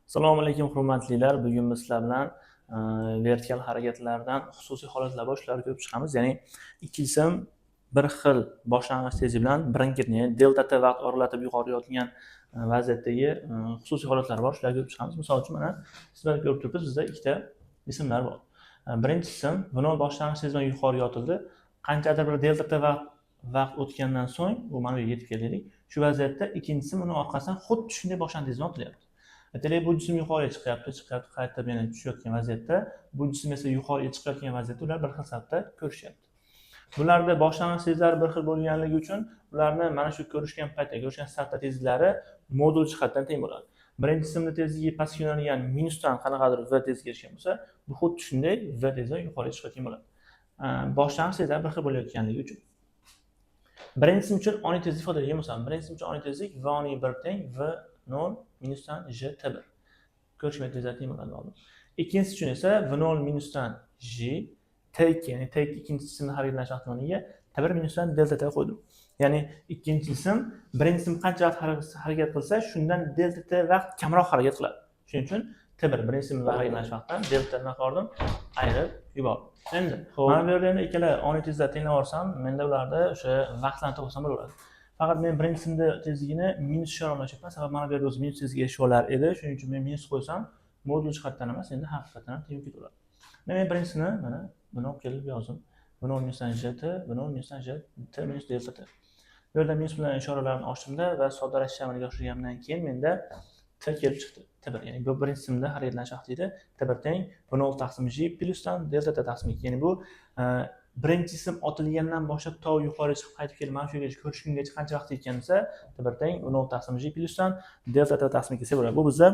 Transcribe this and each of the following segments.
Assalomu alaykum hurmatlilar. Bugun biz sizlar bilan vertikal harakatlardan xususiy holatlar bor shularni ko'rib chiqamiz. Ya'ni ikki jism bir xil boshlang'ich tezlik bilan birin-ketin delta t vaqt oralatib yuqori yotgan vaziyatdagi xususiy holatlar bor. Shularni ko'rib chiqamiz. Misol uchun mana sizlar ko'rib turibsiz, bizda ikkita jismlar bor. Birinchi jism v0 boshlang'ich tezlik bilan yuqori yotildi. Qanchadir bir delta t vaqt o'tgandan so'ng bu mana bu yerga yetib keldik. Shu vaziyatda ikkinchisi uni orqasidan xuddi shunday boshlang'ich tezlik bilan otilyapti. Demak, bu jism yuqoriga chiqyapti, qaytib yana tushayotgan vaziyatda, bu jism esa yuqoriga chiqayotgan vaziyatda ular bir xil safda ko'rishyapti. Bularda boshlang'ich tezlari bir xil bo'lganligi uchun ularni mana shu ko'rishgan paytda, ko'rishgan safda tezliklari modul jihatdan teng bo'ladi. Birinchi jismning tezligi pastga yo'nalgan minusdan qanaqadir v tezga erishgan bo'lsa, bu xuddi shunday v tezda yuqoriga chiqayotgan bo'ladi. Boshlang'ich tezlari bir xil bo'layotganligi uchun. Birinchisi uchun oniy tezlik ifodalaydigan bo'lsam, birinchisi uchun oniy tezlik v oniy 1 teng v0 minusdan j t1 ko'rishma tezlik teng bo'ladi. Ikkinchisi uchun esa v0 minusdan j t2, ya'ni t2 ikkinchi jismning harakatlanish vaqti o'rniga t1 minusdan delta t qo'ydim. Ya'ni ikkinchi jism birinchi jism qancha vaqt harakat qilsa, shundan delta t vaqt kamroq harakat qiladi. Shuning uchun t1 birinchi jismning harakatlanish vaqtidan delta t qildim, ayirib yubordim. Endi mana bu yerda ikkala oniy tezliklar tenglab olsam, menda ularda o'sha vaqtlarni topsam bo'laveradi. Faqat men birinchi jismda tezligini minus ishora olmayapman, sababi mana bu yerda o'zi minus tezlikga erishib olar edi. Shuning uchun men minus qo'ysam, modul jihatdan emas, endi haqiqatan ham teng ketaveradi. Men birinchisini mana buni olib kelib yozdim. v0 minusdan j t, v0 minusdan j t minus delta t. Bu yerda minus bilan ishoralarni ochdimda va soddalashishni amalga oshirgandan keyin menda t kelib chiqdi. T1, ya'ni bu birinchi jismda harakatlanish vaqti edi. T1 teng v0 taqsim j plyusdan delta t taqsim 2. Ya'ni bu birinchi jism otilgandan boshlab to yuqoriga chiqib qaytib kelib mana shu yerga ko'rishgungacha qancha vaqt ketgan bo'lsa, t1 teng v0 taqsim j plyusdan delta t taqsim 2 bo'ladi. Bu bizda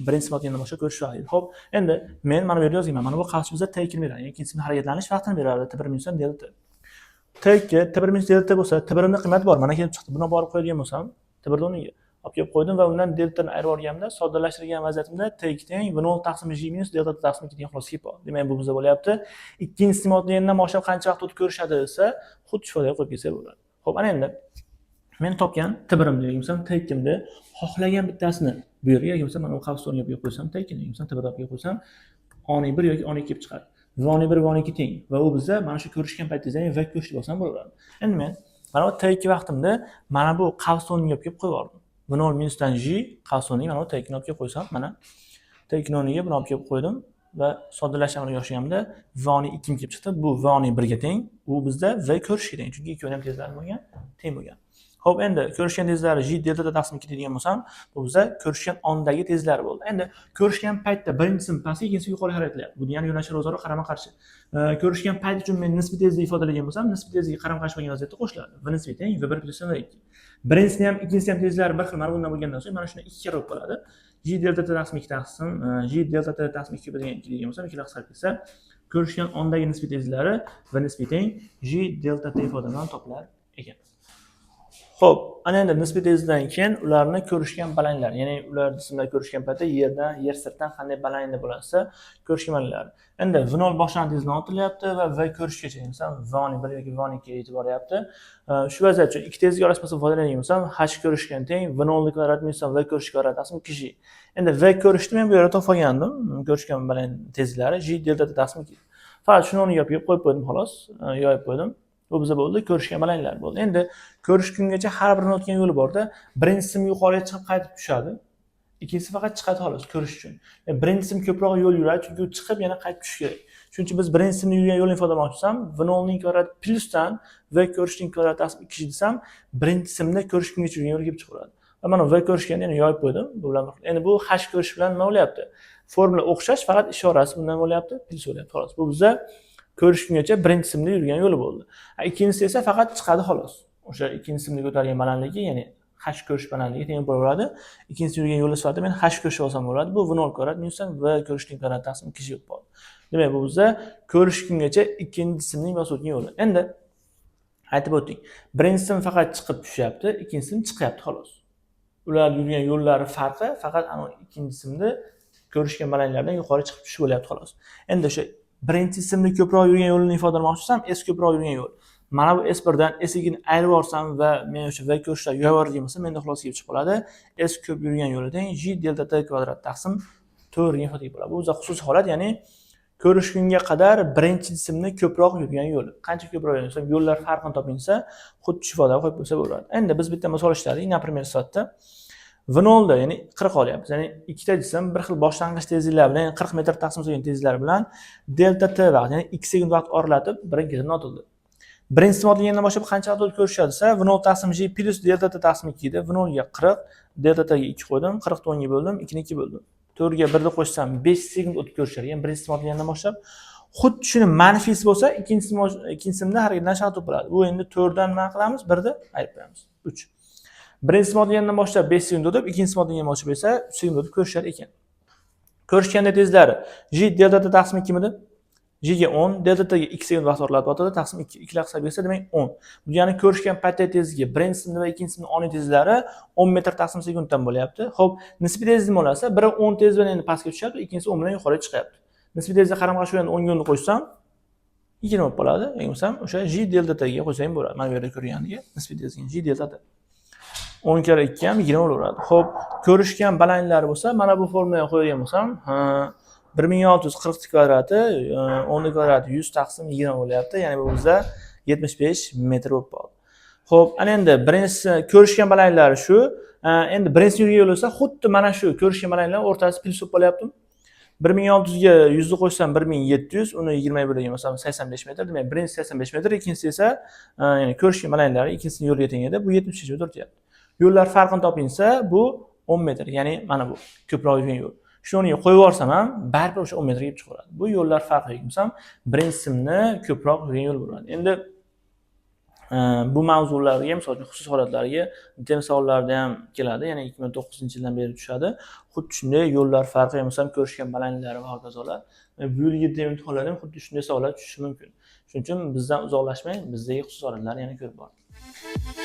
birinchi jism otilgandan boshlab ko'rish vaqti edi. Xo'p, endi men mana bu yerga yozayman. Mana bu qarshi bizda t2 ni beradi. Ya'ni ikkinchi jismning harakatlanish vaqtini beradi. t1 minusdan delta t. t2 t1 minus delta bo'lsa, t1 ning qiymati bor. Mana kelib chiqdi. Buni borib qo'yadigan bo'lsam, t1 ni o'rniga olib kelib qo'ydim va undan deltani ayirib olganimda, soddalashtirgan vaziyatimda t2 teng v0 taqsim j minus delta t taqsim 2 degan xulosa kelib qoldi. Demak, bu bizda bo'lyapti. Ikkinchi jism otilgandan boshlab qancha vaqt o'tib ko'rishadi desa, xuddi shu qo'yib kelsa bo'ladi. Xo'p, ana endi men topgan t1 degan bo'lsam, t2 nimda xohlagan bittasini bu yerga yoki bo'lmasa mana bu qavs o'rniga qo'yib qo'ysam, t2 degan bo'lsam, t1 olib kelib qo'ysam, oniy 1 yoki oniy 2 kelib chiqadi. v oniy 1 va oniy 2 teng va u bizda mana shu ko'rishgan paytda v ko'chib bo'lsam bo'laveradi. Endi men mana bu t2 vaqtimda mana bu qavs o'rniga kelib qo'yib yubordim. v0 minusdan j qavs o'rniga mana bu t2 ni olib kelib qo'ysam, mana t2 ni o'rniga buni olib kelib qo'ydim va soddalashni amalga oshirganimda v oniy 2 kelib chiqdi. Bu v oniy 1 ga teng, u bizda v ko'rishga teng, chunki ikkovi ham tezlari bo'lgan, teng bo'lgan. Xo'p, endi ko'rishgan tezlari j delta t taqsim 2 degan bo'lsam, bu bizda ko'rishgan ondagi tezlari bo'ldi. Endi ko'rishgan paytda birinchi jism pastga, ikkinchisi yuqoriga harakatlayapti. Bu ya'ni yo'nalishlar o'zaro qarama-qarshi. Ko'rishgan payt uchun men nisbiy tezlik ifodalagan bo'lsam, nisbiy tezlikka qarama-qarshi bo'lgan vaziyatda qo'shiladi. v nisbiy teng v1 plus v2. Birinchisini ham ikkinchisini ham tezlari bir xil mana bundan bo'lgandan so'ng mana shuni 2 karra bo'lib qoladi. J delta t taqsim 2 taqsim j delta t taqsim 2 degan 2 degan bo'lsam, ikkilar qisqarib ketsa, ko'rishgan ondagi nisbiy tezlari v nisbiy teng j delta t ifodalanan topilar ekan. Xo'p, ana endi nisbiy tezlikdan keyin ularni ko'rishgan balandlar, ya'ni ular jismlar ko'rishgan paytda yer sirtdan qanday balandlikda bo'lsa, ko'rishgan balandlar. Endi v0 boshlang'ich tezlikdan otilyapti va v ko'rishgacha, masalan, v oniy 1 yoki v oniy 2 ga yetib boryapti. Shu vaziyat uchun ikki tezlik orasida foydalanadigan bo'lsam, h ko'rishgan teng v0 kvadrat minus v ko'rish kvadrat taqsim 2j. Endi v ko'rishni men bu yerda topib olgandim. Ko'rishgan baland tezliklari j delta t taqsim 2. Faqat shuni o'rniga qo'yib qo'ydim xolos, yoyib qo'ydim. Bu bizda bo'ldi, ko'rishgan balandlar bo'ldi. Endi ko'rishgungacha har birini o'tgan yo'li borda, birinchi jism yuqoriga chiqib qaytib tushadi. Ikkinchisi faqat chiqadi xolos ko'rish uchun. Birinchi jism ko'proq yo'l yuradi, chunki u chiqib yana qaytib tushish kerak. Shuning uchun biz birinchi jismning yurgan yo'lini ifodalamoqchi bo'lsam, v0 ning kvadrati plyusdan v ko'rishning kvadrati taqsim 2 desam, birinchi jismda ko'rishgungacha yurgan yo'l kelib chiqadi. Va mana v ko'rishganda yana yoyib qo'ydim. Bu bilan endi bu h ko'rish bilan nima bo'lyapti? Formula o'xshash, faqat ishorasi bundan bo'lyapti, plyus bo'lyapti xolos. Bu bizda ko'rishgungacha birinchi jismda yurgan yo'li bo'ldi. Ikkinchisi esa faqat chiqadi xolos. O'sha ikkinchi jismda ko'targan balandligi, ya'ni h ko'rish balandligi teng bo'laveradi. Ikkinchisi yurgan yo'li sifatida men h ko'rish olsam bo'ladi. Bu v0 kvadrat minusdan v ko'rishning kvadrati taqsim 2 bo'lib qoldi. Demak, bu bizda ko'rishgungacha ikkinchi jismning bosib o'tgan yo'li. Endi aytib o'tdik. Birinchi jism faqat chiqib tushyapti, ikkinchi jism chiqyapti xolos. Ular yurgan yo'llari farqi faqat ana ikkinchi jismda ko'rishgan balandlardan yuqori chiqib tushish bo'lyapti xolos. Endi o'sha birinchi jismni ko'proq yurgan yo'lini ifodalamoqchi bo'lsam, s ko'proq yurgan yo'l. Mana bu S1 dan S2 ni ayirib olsam va men o'sha v ko'rishlar yo'yorgan bo'lsa, menda xulosa kelib chiqib qoladi. S ko'p yurgan yo'li teng j delta t kvadrat taqsim to'g'ri ifoda bo'ladi. Bu o'zi xususiy holat, ya'ni ko'rishgunga qadar birinchi jismni ko'proq yurgan yo'l. Qancha ko'proq yursa, yo'llar farqini topingsa, xuddi shu ifoda qo'yib qo'ysa bo'ladi. Endi biz bitta misol ishladik, например, sifatida V0 da, ya'ni 40 olyapmiz. Ya'ni ikkita jism bir xil boshlang'ich tezliklar bilan, 40 metr taqsim etilgan tezliklar bilan delta t vaqt, ya'ni x sekund vaqt oralatib birin-ketin otildi. Birinchi qism otilgandan boshlab qancha vaqt o'tib ko'rishadi desa, V0 taqsim j plus delta t taqsim 2 edi. V0 ga 40, delta t ga 2 qo'ydim, 40 ni 10 ga bo'ldim, 2 ni 2 bo'ldim. 4 ga 1 ni qo'shsam 5 sekund o'tib ko'rishadi. Ya'ni birinchi qism otilgandan boshlab xuddi shuni manfiysi bo'lsa, ikkinchi qismda harakatdan shart bo'ladi. Bu endi 4 dan nima qilamiz? 1 ni ayirib qo'yamiz. 3. Birinchi qism otilgandan boshlab 5 sekund o'tib, ikkinchi qism otilgandan boshlab esa 3 sekund o'tib ko'rishar ekan. Ko'rishganda tezlari j delta t taqsim 2 midi? J ga 10, delta t ga 2 sekund vaqt oralatib o'tadi, taqsim 2. 2 hisob bersa, demak 10. Bu ya'ni ko'rishgan paytda tezligi birinchi qismda va ikkinchi qismning oniy tezlari 10 metr taqsim sekunddan bo'lyapti. Xo'p, nisbiy tezlik nima bo'lsa, biri 10 tez bilan endi pastga tushadi, ikkinchisi 10 bilan yuqoriga chiqyapti. Nisbiy tezlik qarama-qarshi endi 10 ga 10 ni qo'shsam 20 bo'lib qoladi. Ya'ni bo'lsam o'sha j delta t ga qo'ysam bo'ladi. Mana bu yerda ko'rganiga nisbiy tezlik j delta t. 10 kere 2 ham 20 bo'laveradi. Xo'p, ko'rishgan balandlari bo'lsa, mana bu formulaga qo'ygan bo'lsam, 1640 kvadrati 10 kvadrati 100 taqsim 20 bo'lyapti. Ya'ni bu bizda 75 metr bo'lib qoldi. Xo'p, ana endi birinchisi ko'rishgan balandlari shu. Endi birinchi yurgan yo'l bo'lsa, xuddi mana shu ko'rishgan balandlar o'rtasi plyus bo'lib qolyapti. 1600 ga 100 ni qo'shsam 1700, uni 20 ga bo'lgan bo'lsam 85 metr. Demak, birinchisi 85 metr, ikkinchisi esa ya'ni ko'rishgan balandlari ikkinchisining yo'liga teng edi. Bu 75 metr o'tyapti. Yo'llar farqini topingsa, bu 10 metr. Ya'ni mana bu ko'proq yurgan yo'l. Shuni o'rniga qo'yib yuborsam ham baribir o'sha 10 metrga kelib chiqaveradi. Bu yo'llar farqiga bo'lsam, birinchi qismni ko'proq yurgan yo'l bo'ladi. Endi bu mavzularga, misol uchun xususiy holatlarga tem savollarda ham keladi. Ya'ni 2009-yildan beri tushadi. Xuddi shunday yo'llar farqiga bo'lsam, ko'rishgan balandlari va hokazolar. Bu yil 7 imtihonlarda ham xuddi shunday savollar tushishi mumkin. Shuning uchun bizdan uzoqlashmang, bizdagi xususiy holatlarni yana ko'rib boring.